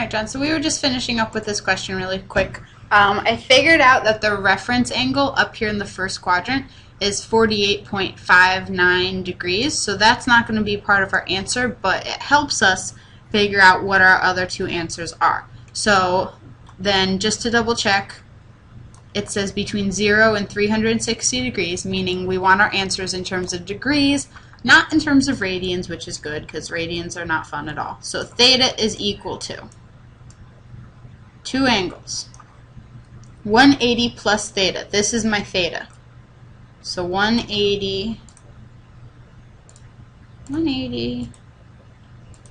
Alright, John, so we were just finishing up with this question really quick. I figured out that the reference angle up here in the first quadrant is 48.59 degrees, so that's not going to be part of our answer, but it helps us figure out what our other two answers are. So then, just to double check, it says between 0 and 360 degrees, meaning we want our answers in terms of degrees, not in terms of radians, which is good because radians are not fun at all. So theta is equal to two angles, 180 plus theta. This is my theta. So 180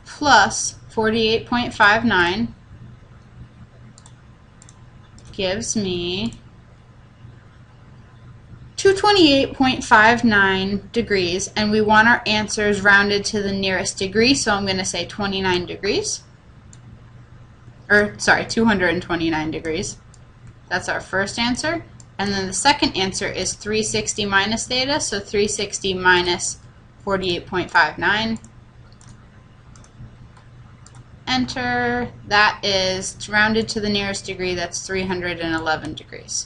plus 48.59 gives me 228.59 degrees, and we want our answers rounded to the nearest degree, so I'm going to say 29 degrees. Or, sorry, 229 degrees. That's our first answer. And then the second answer is 360 minus theta, so 360 minus 48.59. Enter. That is rounded to the nearest degree, that's 311 degrees.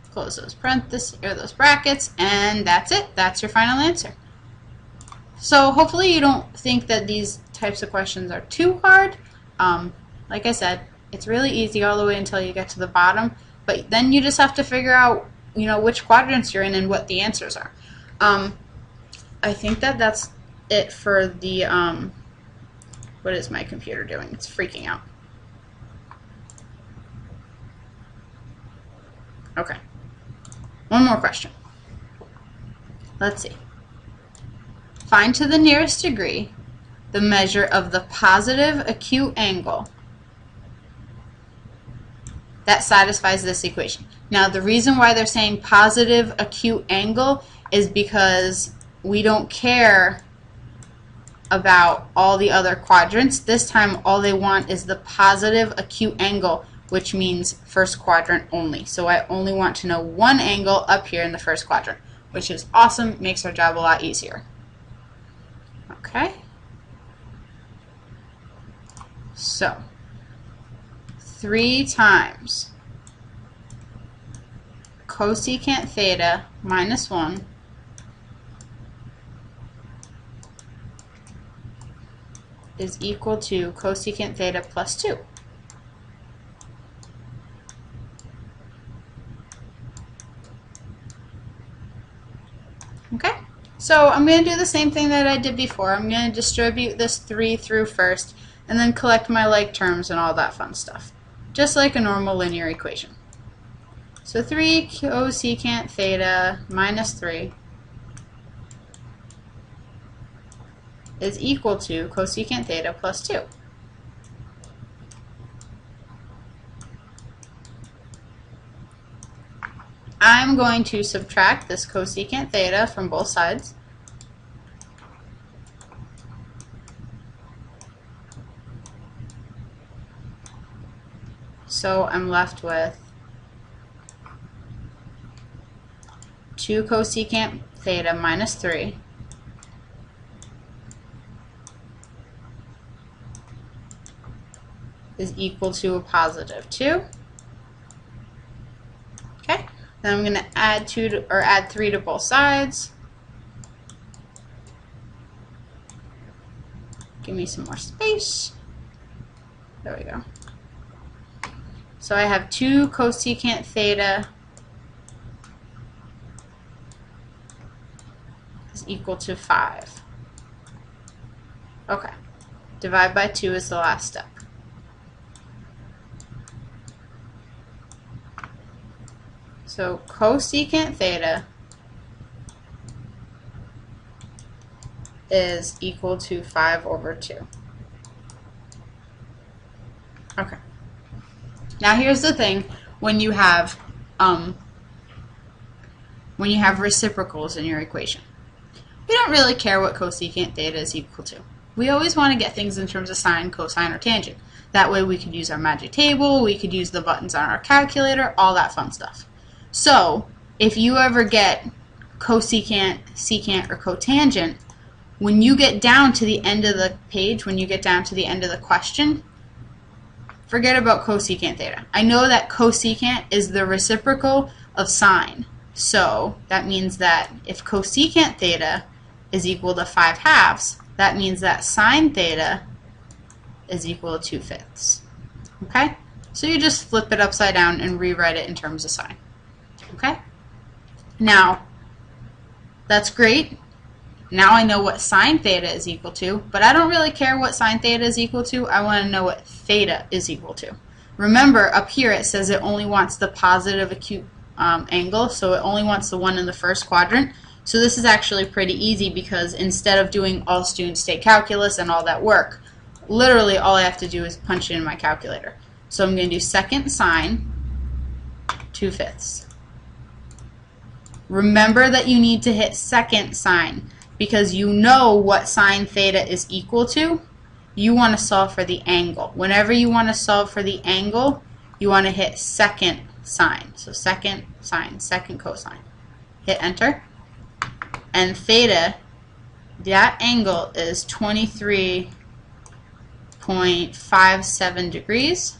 Close those parentheses or those brackets, and that's it. That's your final answer. So hopefully you don't think that these types of questions are too hard. Like I said, it's really easy all the way until you get to the bottom, but then you just have to figure out, you know, which quadrants you're in and what the answers are. I think that that's it for the what is my computer doing? It's freaking out. Okay. One more question. Let's see. Find to the nearest degree the measure of the positive acute angle that satisfies this equation. Now, the reason why they're saying positive acute angle is because we don't care about all the other quadrants. This time, all they want is the positive acute angle, which means first quadrant only. So I only want to know one angle up here in the first quadrant, which is awesome, makes our job a lot easier. Okay. So 3 times cosecant theta minus 1 is equal to cosecant theta plus 2. Okay, so I'm going to do the same thing that I did before. I'm going to distribute this 3 through first and then collect my like terms and all that fun stuff, just like a normal linear equation. So 3 cosecant theta minus 3 is equal to cosecant theta plus 2. I'm going to subtract this cosecant theta from both sides. So I'm left with 2 cosecant theta minus 3 is equal to a positive 2. Okay, then I'm going to add 3 to both sides. Give me some more space. There we go. So I have 2 cosecant theta is equal to 5. Okay, divide by 2 is the last step. So cosecant theta is equal to 5 over 2. Okay. Now here's the thing, when you have reciprocals in your equation. We don't really care what cosecant theta is equal to. We always want to get things in terms of sine, cosine, or tangent. That way we could use our magic table, we could use the buttons on our calculator, all that fun stuff. So if you ever get cosecant, secant, or cotangent, when you get down to the end of the page, when you get down to the end of the question, forget about cosecant theta. I know that cosecant is the reciprocal of sine. So that means that if cosecant theta is equal to 5/2, that means that sine theta is equal to 2/5. Okay? So you just flip it upside down and rewrite it in terms of sine. Okay? Now, that's great. Now I know what sine theta is equal to, but I don't really care what sine theta is equal to. I want to know what theta is equal to. Remember, up here it says it only wants the positive acute angle, so it only wants the one in the first quadrant. So this is actually pretty easy because instead of doing all students take calculus and all that work, literally all I have to do is punch it in my calculator. So I'm going to do second sine 2/5. Remember that you need to hit second sine because you know what sine theta is equal to. You want to solve for the angle. Whenever you want to solve for the angle, you want to hit second sine. So second sine, second cosine. Hit enter. And theta, that angle is 23.57 degrees.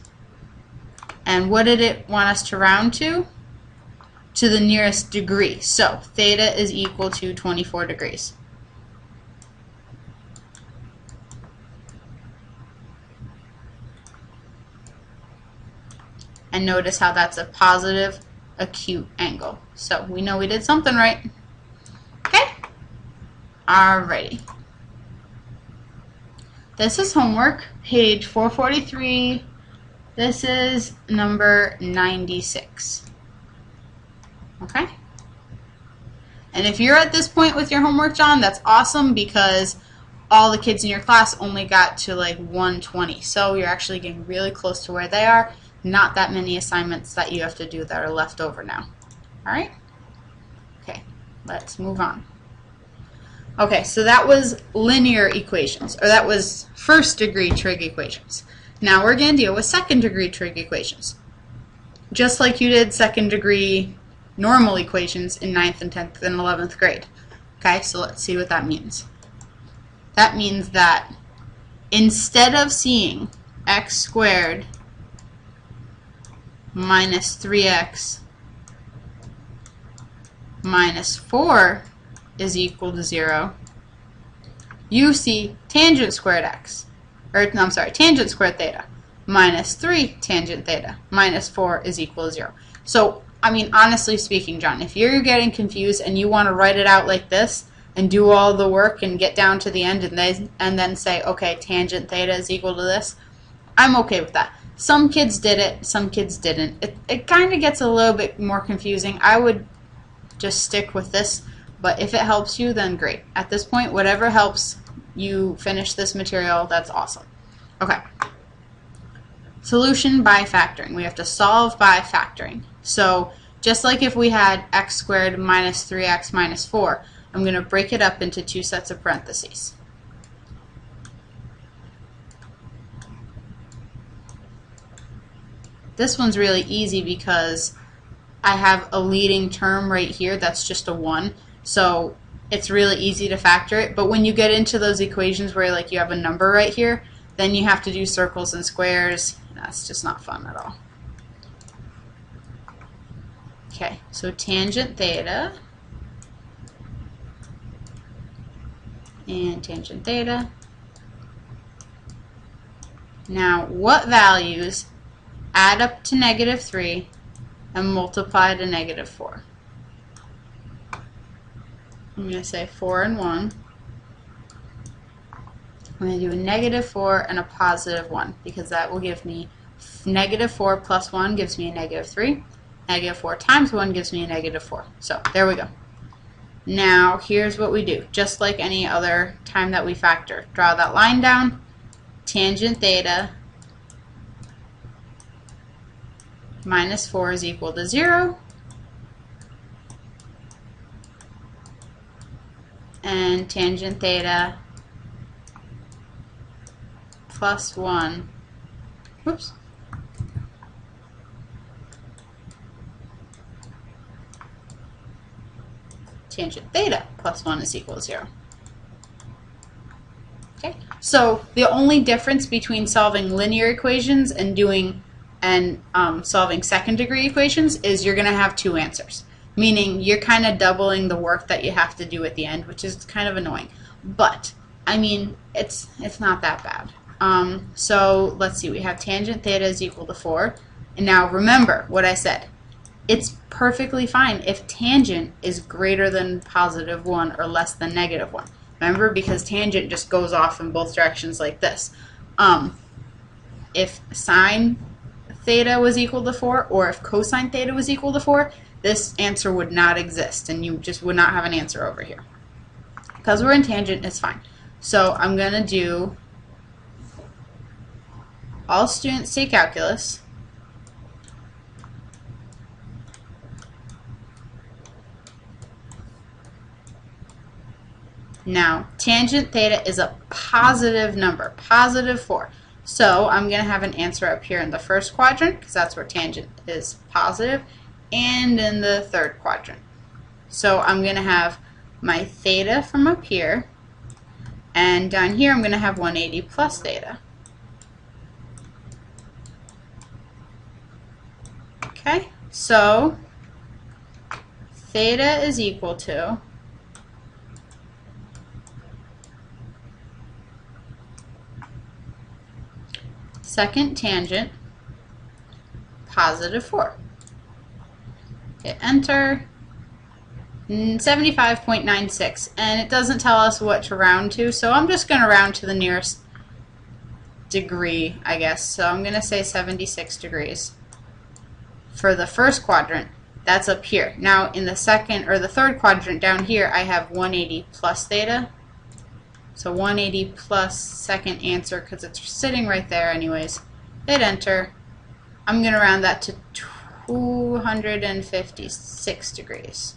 And what did it want us to round to? To the nearest degree. So theta is equal to 24 degrees. And notice how that's a positive acute angle. So we know we did something right. Okay? Alrighty. This is homework, page 443. This is number 96. Okay? And if you're at this point with your homework, John, that's awesome because all the kids in your class only got to like 120. So you're actually getting really close to where they are. Not that many assignments that you have to do that are left over now. Alright? Okay, let's move on. Okay, so that was linear equations, or that was first degree trig equations. Now we're going to deal with second degree trig equations. Just like you did second degree normal equations in 9th and 10th and 11th grade. Okay, so let's see what that means. That means that instead of seeing x squared minus 3x minus 4 is equal to 0, you see tangent squared x, or no, I'm sorry, tangent squared theta minus 3 tangent theta minus 4 is equal to 0. So, I mean, honestly speaking, John, if you're getting confused and you want to write it out like this and do all the work and get down to the end and then say, okay, tangent theta is equal to this, I'm okay with that. Some kids did it, some kids didn't. It kind of gets a little bit more confusing. I would just stick with this, but if it helps you, then great. At this point, whatever helps you finish this material, that's awesome. Okay. Solution by factoring. We have to solve by factoring. So just like if we had x squared minus 3x minus 4, I'm going to break it up into two sets of parentheses. This one's really easy because I have a leading term right here that's just a 1. So it's really easy to factor it. But when you get into those equations where like you have a number right here, then you have to do circles and squares. That's just not fun at all. Okay, so tangent theta and tangent theta. Now, what values add up to -3 and multiply to -4? I'm going to say 4 and 1. I'm going to do a -4 and a +1 because that will give me -4 plus 1 gives me a -3. -4 times 1 gives me a -4. So there we go. Now here's what we do. Just like any other time that we factor. Draw that line down. Tangent theta minus 4 is equal to 0. And tangent theta plus 1, whoops, tangent theta plus 1 is equal to 0. Okay, So the only difference between solving linear equations and solving second degree equations is you're going to have two answers, meaning you're kind of doubling the work that you have to do at the end, which is kind of annoying. But I mean, it's not that bad. So let's see, we have tangent theta is equal to 4. And now remember what I said. It's perfectly fine if tangent is greater than positive 1 or less than negative 1. Remember, because tangent just goes off in both directions like this. If sine theta was equal to 4 or if cosine theta was equal to 4, this answer would not exist and you just would not have an answer over here. Because we're in tangent, it's fine. So I'm going to do all students take calculus. Now, tangent theta is a positive number, positive 4. So I'm going to have an answer up here in the first quadrant, because that's where tangent is positive, and in the third quadrant. So I'm going to have my theta from up here, and down here I'm going to have 180 plus theta. Okay, so theta is equal to second tangent positive 4. Hit enter. 75.96, and it doesn't tell us what to round to, so I'm just going to round to the nearest degree, I guess. So I'm going to say 76 degrees. For the first quadrant, that's up here. Now in the second or the third quadrant down here, I have 180 plus theta. So 180 plus second answer, because it's sitting right there anyways. Hit enter. I'm going to round that to 256 degrees.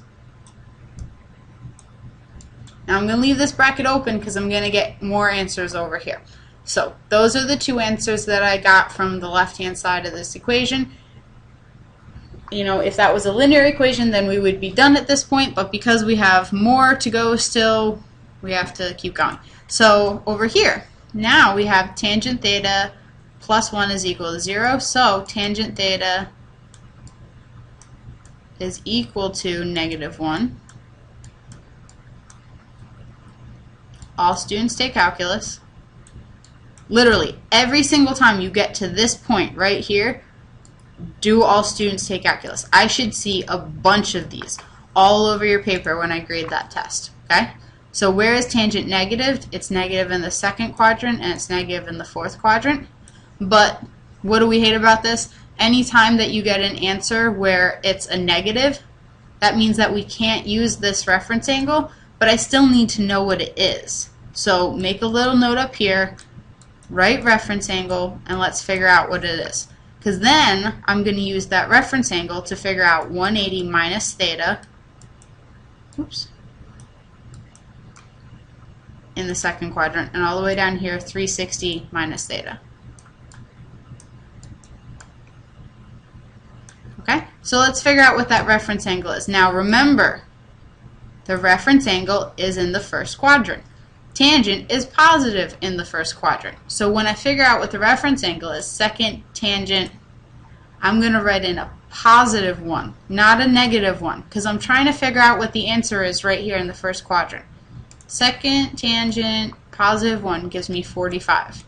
Now I'm going to leave this bracket open because I'm going to get more answers over here. So those are the two answers that I got from the left-hand side of this equation. You know, if that was a linear equation, then we would be done at this point, but because we have more to go still, we have to keep going. So over here, now we have tangent theta plus 1 is equal to 0, so tangent theta is equal to negative 1. All students take calculus. Literally, every single time you get to this point right here, do all students take calculus. I should see a bunch of these all over your paper when I grade that test. Okay? So where is tangent negative? It's negative in the second quadrant and it's negative in the fourth quadrant. But what do we hate about this? Anytime that you get an answer where it's a negative, that means that we can't use this reference angle, but I still need to know what it is. So make a little note up here, write reference angle, and let's figure out what it is. Because then I'm going to use that reference angle to figure out 180 minus theta, oops, in the second quadrant, and all the way down here 360 minus theta. Okay, so let's figure out what that reference angle is. Now remember, the reference angle is in the first quadrant. Tangent is positive in the first quadrant. So when I figure out what the reference angle is, second tangent, I'm going to write in a positive 1, not a negative 1, because I'm trying to figure out what the answer is right here in the first quadrant. Second tangent positive 1 gives me 45.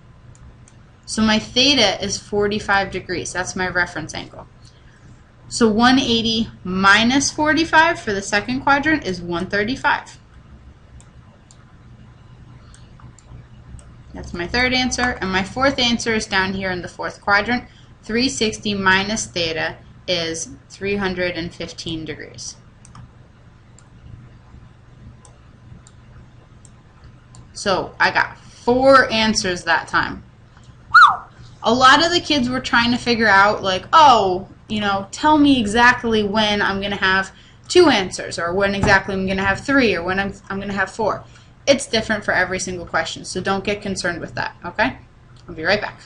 So my theta is 45 degrees. That's my reference angle. So 180 minus 45 for the second quadrant is 135. That's my third answer. And my fourth answer is down here in the fourth quadrant. 360 minus theta is 315 degrees. So I got 4 answers that time. A lot of the kids were trying to figure out, like, oh, you know, tell me exactly when I'm going to have 2 answers, or when exactly I'm going to have 3, or when I'm going to have 4. It's different for every single question, so don't get concerned with that, okay? I'll be right back.